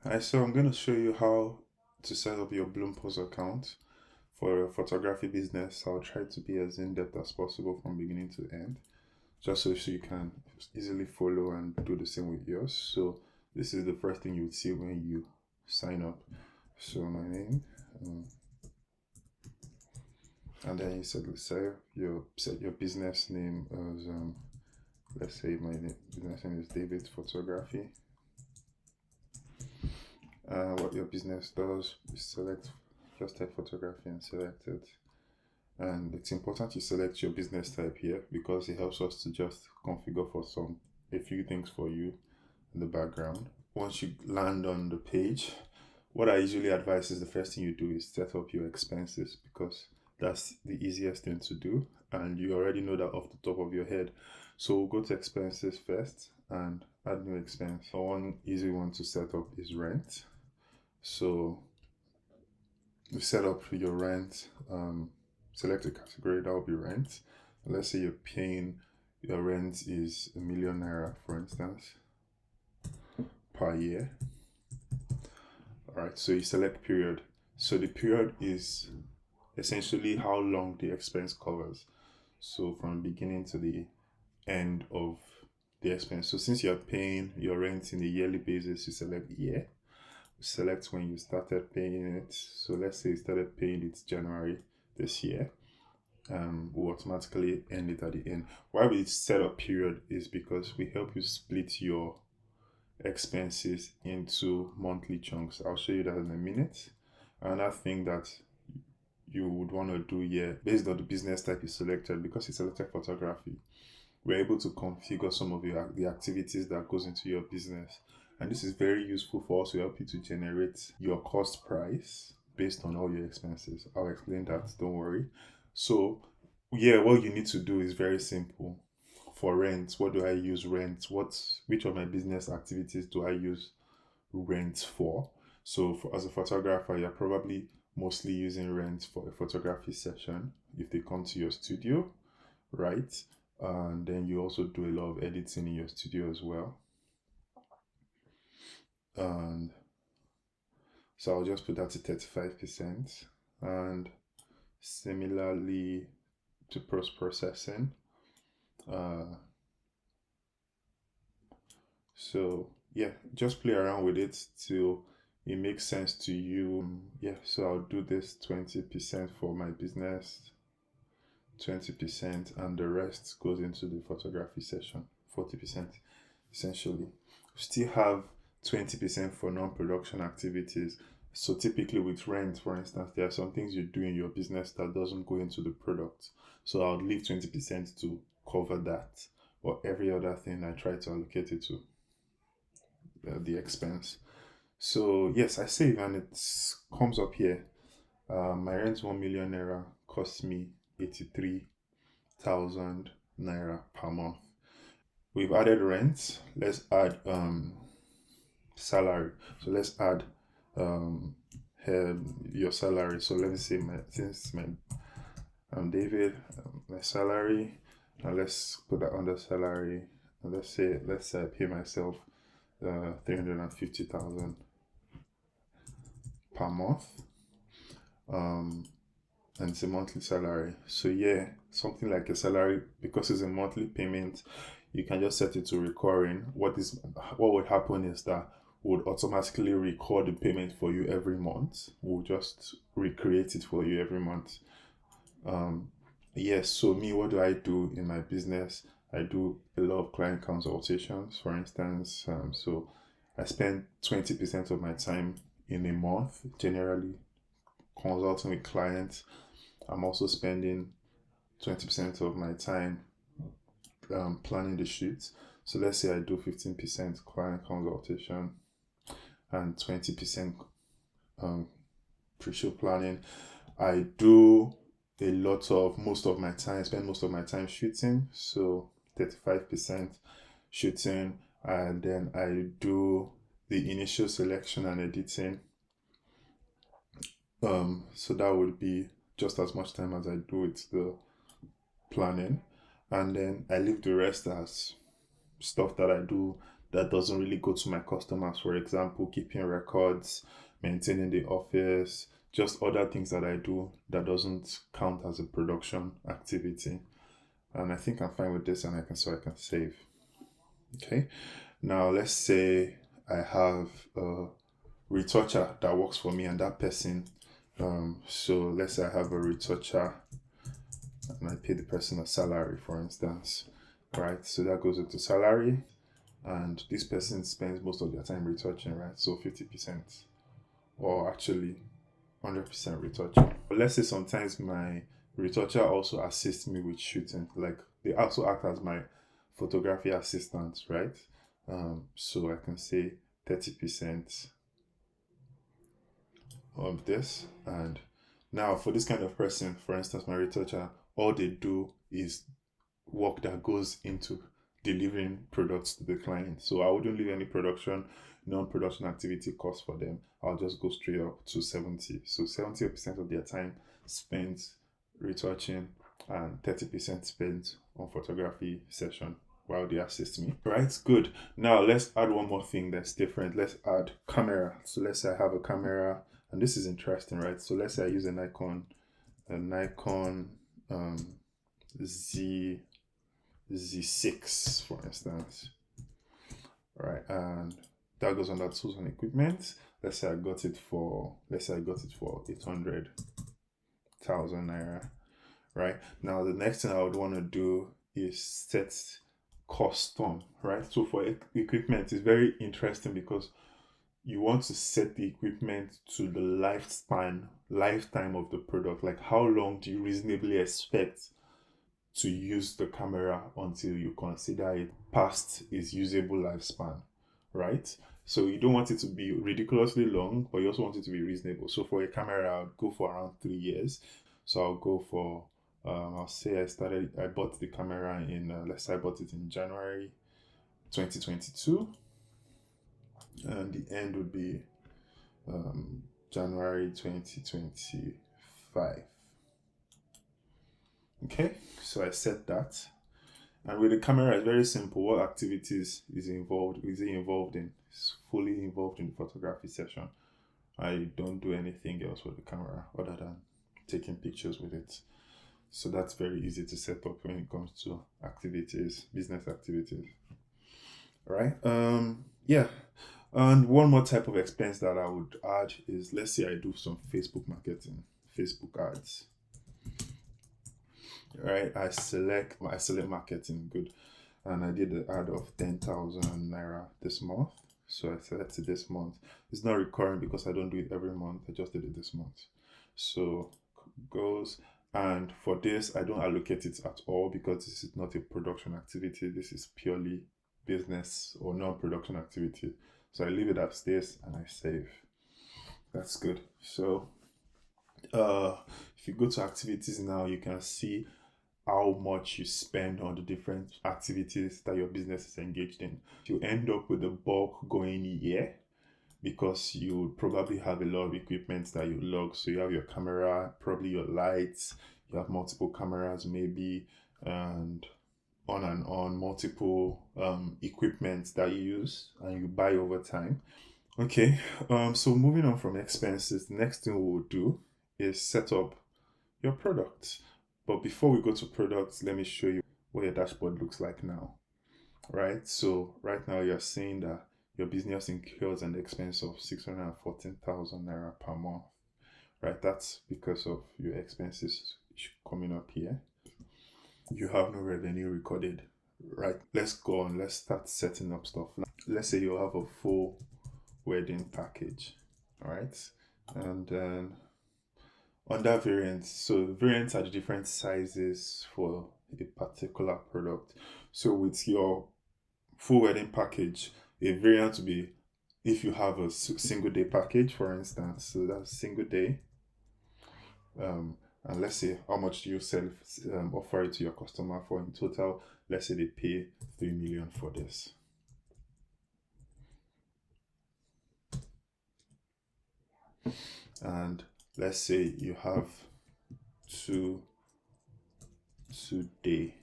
Hi, so I'm going to show you how to set up your Bloompulse account for a photography business. I'll try to be as in-depth as possible from beginning to end, just so you can easily follow and do the same with yours. So this is the first thing you would see when you sign up. So my name, um, and then you set your business name as let's say my business name is David Photography. What your business does is select just type photography and select it. And it's important you select your business type here because it helps us to just configure for a few things for you in the background. Once you land on the page, what I usually advise is the first thing you do is set up your expenses because that's the easiest thing to do and you already know that off the top of your head. So we'll go to expenses first and add new expense. So one easy one to set up is rent. So you set up your rent, select a category that will be rent. Let's say your rent is £1,000,000, for instance, per year. All right, so you select period. So the period is essentially how long the expense covers. So from the beginning to the end of the expense. So since you're paying your rent in a yearly basis, you select year. Select when you started paying it. So let's say you started paying it January this year. Will automatically end it at the end. Why we set up period is because we help you split your expenses into monthly chunks. I'll show you that in a minute. Another thing that you would want to do here, based on the business type you selected, because you selected photography, we're able to configure some of the activities that goes into your business. And this is very useful for us to help you to generate your cost price based on all your expenses. I'll explain that, don't worry. So, yeah, what you need to do is very simple. For rent, what do I use rent? Which of my business activities do I use rent for? So, as a photographer, you're probably mostly using rent for a photography session if they come to your studio, right? And then you also do a lot of editing in your studio as well. And so I'll just put that to 35%. And similarly to post processing. So yeah, just play around with it till it makes sense to you. Yeah, so I'll do this 20% for my business, 20%, and the rest goes into the photography session, 40% essentially. Still have 20% for non-production activities. So typically with rent, for instance, there are some things you do in your business that doesn't go into the product. So I'll leave 20% to cover that, or every other thing I try to allocate it to the expense. So yes, I save and it comes up here. My rent 1,000,000 naira costs me 83,000 naira per month. We've added rent. Let's add salary. So let's add um your salary. So let me say I'm David, my salary. Now let's put that under salary. And let's say I pay myself 350,000 per month. And it's a monthly salary. So yeah, something like a salary because it's a monthly payment, you can just set it to recurring. What would happen is that would automatically record the payment for you every month. We'll just recreate it for you every month. Yes, so me, what do I do in my business? I do a lot of client consultations, for instance. So I spend 20% of my time in a month, generally consulting with clients. I'm also spending 20% of my time planning the shoots. So let's say I do 15% client consultation and 20% pre-show planning. I do spend most of my time shooting. So 35% shooting, and then I do the initial selection and editing. So that would be just as much time as I do with the planning, and then I leave the rest as stuff that I do that doesn't really go to my customers. For example, keeping records, maintaining the office, just other things that I do that doesn't count as a production activity. And I think I'm fine with this, and I can save. Okay. Now let's say I have a retoucher that works for me, and that person. So let's say I have a retoucher, and I pay the person a salary, for instance, right? So that goes into salary, and this person spends most of their time retouching, right? So 50%, or actually 100% retouching. But let's say sometimes my retoucher also assists me with shooting, like they also act as my photography assistants, right? So I can say 30% of this. And now for this kind of person, for instance, my retoucher, all they do is work that goes into delivering products to the client. So I wouldn't leave any non-production activity cost for them. I'll just go straight up to 70. So 70% of their time spent retouching and 30% spent on photography session while they assist me. Right, good. Now let's add one more thing that's different. Let's add camera. So let's say I have a camera, and this is interesting, right? So let's say I use a Nikon Z6, for instance. All right, and that goes under tools and equipment. Let's say I got it for 800,000 naira. Right, now the next thing I would want to do is set custom, right? So for equipment, it's very interesting because you want to set the equipment to the lifetime of the product. Like, how long do you reasonably expect to use the camera until you consider it past its usable lifespan, right? So you don't want it to be ridiculously long, but you also want it to be reasonable. So for a camera, I would go for around 3 years. So I'll go for, I'll say I bought the camera in, let's say I bought it in January 2022, and the end would be January 2025. Okay, so I set that. And with the camera, it's very simple. What activities is it involved in? It's fully involved in the photography session. I don't do anything else with the camera other than taking pictures with it. So that's very easy to set up when it comes to activities, business activities. All right. Yeah. And one more type of expense that I would add is, let's say I do some Facebook marketing, Facebook ads. Right, I select marketing, good, and I did the ad of 10,000 naira this month. So I selected this month. It's not recurring because I don't do it every month. I just did it this month. So goes, and for this I don't allocate it at all because this is not a production activity. This is purely business or non-production activity. So I leave it as this and I save. That's good. So if you go to activities now, you can see how much you spend on the different activities that your business is engaged in. You end up with the bulk going here because you probably have a lot of equipment that you log. So you have your camera, probably your lights, you have multiple cameras maybe, and on multiple equipment that you use and you buy over time. Okay, so moving on from expenses, the next thing we will do is set up your product. But before we go to products, let me show you what your dashboard looks like now. Right, so right now you're seeing that your business incurs an expense of 614,000 naira per month. Right, that's because of your expenses coming up here. You have no revenue recorded. Right, let's go on. Let's start setting up stuff. Let's say you have a full wedding package. All right, and then under variants, so variants are the different sizes for a particular product. So with your full wedding package, a variant will be if you have a single day package, for instance. So that's a single day. And let's say how much do you offer it to your customer for in total? Let's say they pay 3 million for this. And let's say you have two day.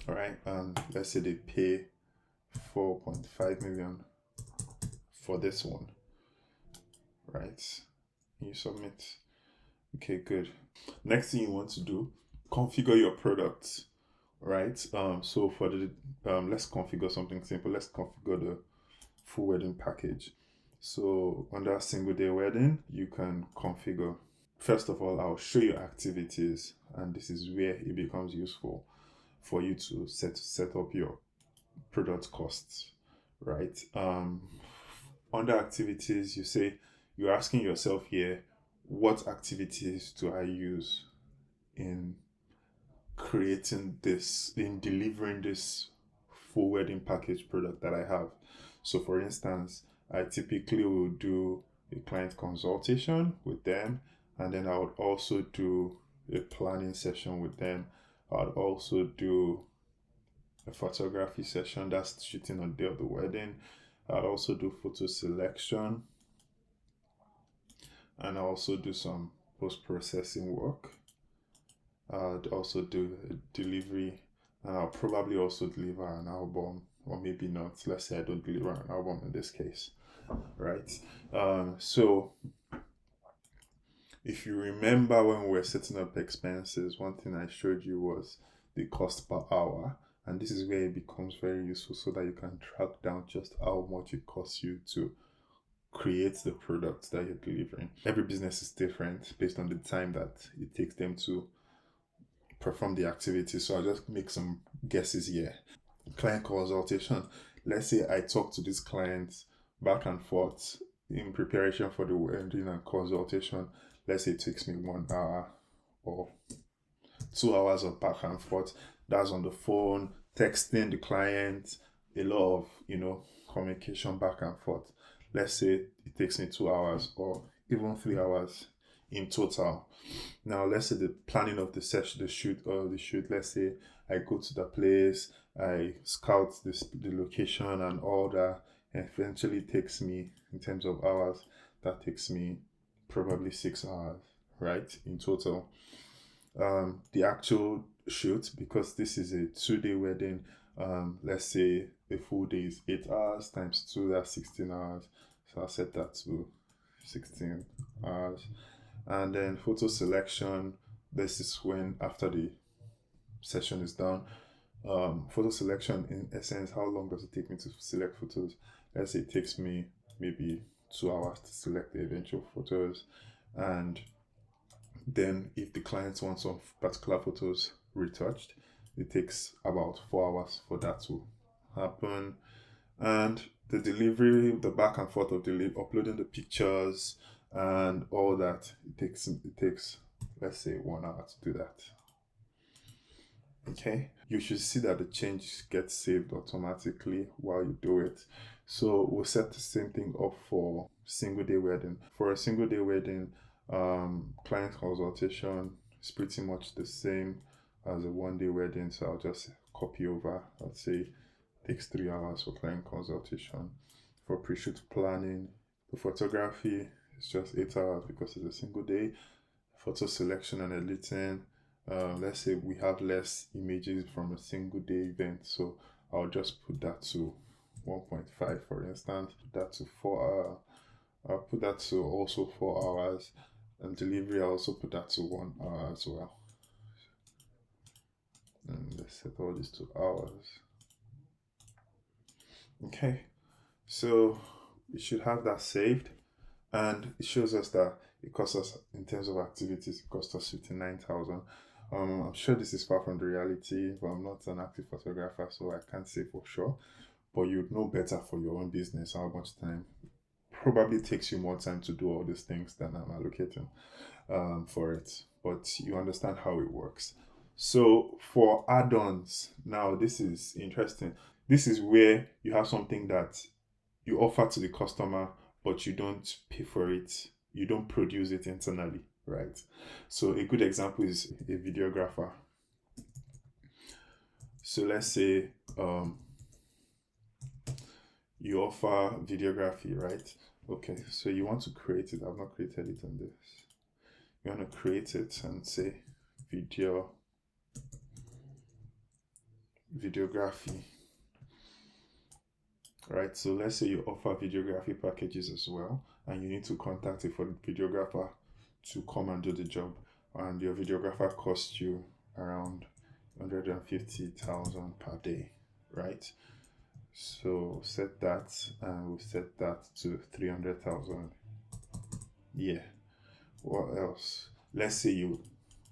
All right, and let's say they pay 4.5 million for this one, right? You submit. Okay, good. Next thing you want to do, configure your products, right? So for the let's configure something simple. Let's configure the full wedding package. So under single day wedding, you can configure. First of all, I'll show you activities, and this is where it becomes useful for you to set up your product costs, right? Under activities, you're asking yourself here, what activities do I use in creating this, in delivering this full wedding package product that I have? So, for instance, I typically will do a client consultation with them, and then I would also do a planning session with them. I'd also do a photography session, that's shooting on the day of the wedding. I'd also do photo selection, and I also do some post processing work. I'd also do a delivery, and I'll probably also deliver an album, or maybe not. Let's say I don't deliver an album in this case, right? So if you remember when we were setting up expenses, one thing I showed you was the cost per hour. And this is where it becomes very useful so that you can track down just how much it costs you to create the product that you're delivering. Every business is different based on the time that it takes them to perform the activity. So I'll just make some guesses here. Client consultation. Let's say I talk to this client back and forth in preparation for the wedding and consultation. Let's say it takes me 1 hour or 2 hours of back and forth. That's on the phone, texting the client, a lot of communication back and forth. Let's say it takes me 2 hours or even 3 hours in total. Now let's say the planning of the session, the shoot. Let's say I go to the place, I scout the location and all that, and eventually takes me, in terms of hours, that takes me probably 6 hours, right, in total. The actual shoot, because this is a 2-day wedding, let's say a full day is 8 hours times 2, that's 16 hours. So I'll set that to 16 hours. And then photo selection, this is when after the session is done. Photo selection, in essence, how long does it take me to select photos? Let's say it takes me maybe 2 hours to select the eventual photos, and then if the client wants some particular photos retouched, it takes about 4 hours for that to happen. And the delivery, the back and forth of uploading the pictures and all that, it takes let's say 1 hour to do that. Okay, you should see that the change gets saved automatically while you do it. So we'll set the same thing up for single day wedding. For a single day wedding, client consultation is pretty much the same as a 1-day wedding. So I'll just copy over. Let's say it takes 3 hours for client consultation. For pre-shoot planning, the photography is just 8 hours because it's a single day. Photo selection and editing, let's say we have less images from a single day event, so I'll just put that to 1.5, for instance. Put that to 4 I'll put that to also 4 hours, and delivery I'll also put that to 1 hour as well. And let's set all this to hours. Okay, so we should have that saved, and it shows us that it costs us, in terms of activities, it costs us 59,000. I'm sure this is far from the reality, but I'm not an active photographer, so I can't say for sure. But you'd know better for your own business how much time. Probably takes you more time to do all these things than I'm allocating for it. But you understand how it works. So for add-ons, now this is interesting. This is where you have something that you offer to the customer, but you don't pay for it. You don't produce it internally, right? So a good example is a videographer. So let's say you offer videography, right? Okay, so you want to create it. I've not created it on this. You want to create it and say videography. right? So let's say you offer videography packages as well, and you need to contact a videographer to come and do the job, and your videographer costs you around 150,000 per day, right? So set that, and we'll set that to 300,000. Yeah. What else? Let's say you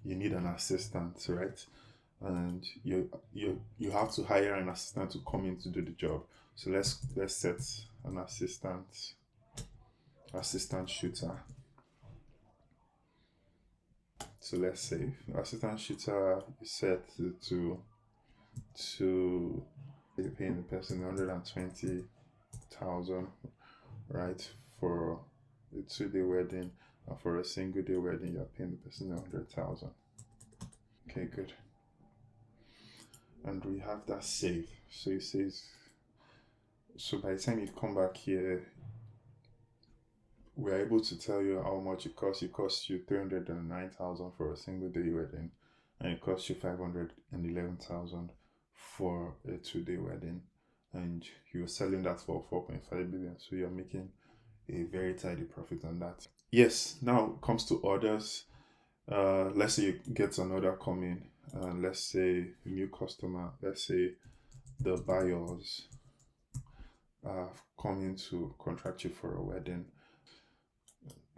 need an assistant, right? And you have to hire an assistant to come in to do the job. So let's set an assistant shooter. So let's say assistant shooter is set to paying the person 120,000, right? For a 2 day wedding, and for a single day wedding you're paying the person 100,000. Okay, good. And we have that saved. So it says, so by the time you come back here, we're able to tell you how much it costs. It costs you 309,000 for a single day wedding, and it costs you 511,000 for a 2 day wedding, and you're selling that for 4.5 billion. So you're making a very tidy profit on that. Yes, now comes to orders. Let's say you get an order coming, and let's say a new customer, let's say the buyers coming to contract you for a wedding.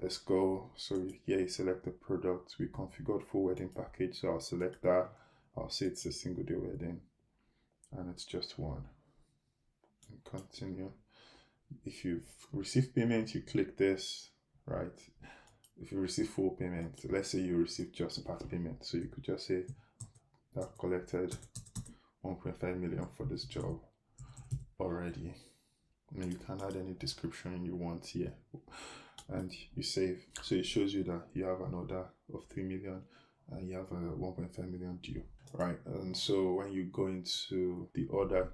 Let's go. So here you select the product. We configured full wedding package. So I'll select that. I'll say it's a single day wedding, and it's just one. And continue. If you've received payment, you click this, right? If you receive full payment, let's say you receive just part payment, so you could just say that collected 1.5 million for this job already. And you can add any description you want here, and you save. So it shows you that you have an order of 3 million and you have a 1.5 million due, right? And so when you go into the order,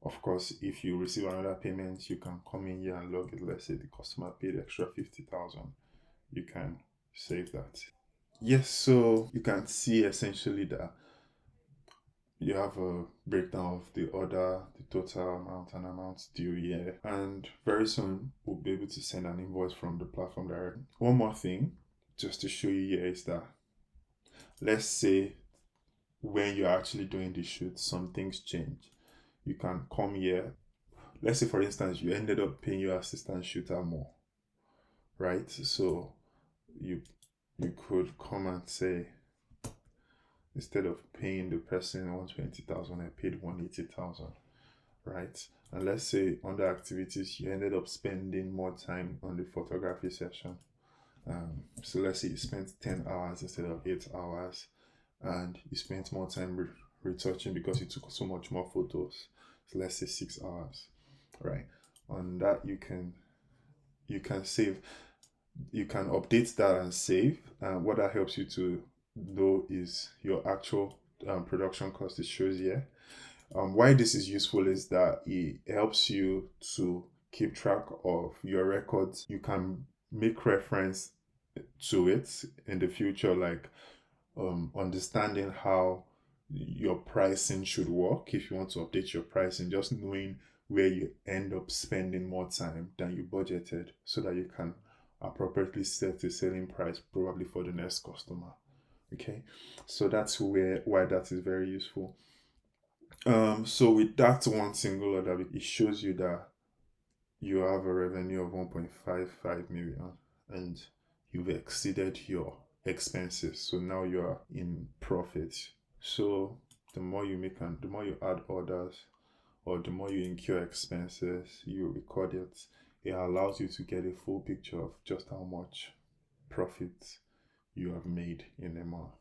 of course, if you receive another payment, you can come in here and log it. Let's say the customer paid extra 50,000. You can save that. Yes, so you can see essentially that you have a breakdown of the order, the total amount, and amounts due here. And very soon we'll be able to send an invoice from the platform directly. One more thing, just to show you here, is that let's say when you're actually doing the shoot, some things change. You can come here. Let's say, for instance, you ended up paying your assistant shooter more, right? So you could come and say, instead of paying the person 120,000, I paid 180,000, right? And let's say under activities, you ended up spending more time on the photography session. So let's say you spent 10 hours instead of 8 hours, and you spent more time retouching because you took so much more photos. So let's say 6 hours, right? On that, you can save. You can update that and save. What that helps you to know is your actual production cost. It shows here. Why this is useful is that it helps you to keep track of your records. You can make reference to it in the future, like understanding how your pricing should work. If you want to update your pricing, just knowing where you end up spending more time than you budgeted, so that you can appropriately set a selling price probably for the next customer. Okay, so that's why that is very useful. So with that one single order, it shows you that you have a revenue of 1.55 million and you've exceeded your expenses. So now you are in profit. So the more you make and the more you add orders, or the more you incur expenses, you record it. It allows you to get a full picture of just how much profit you have made in a month.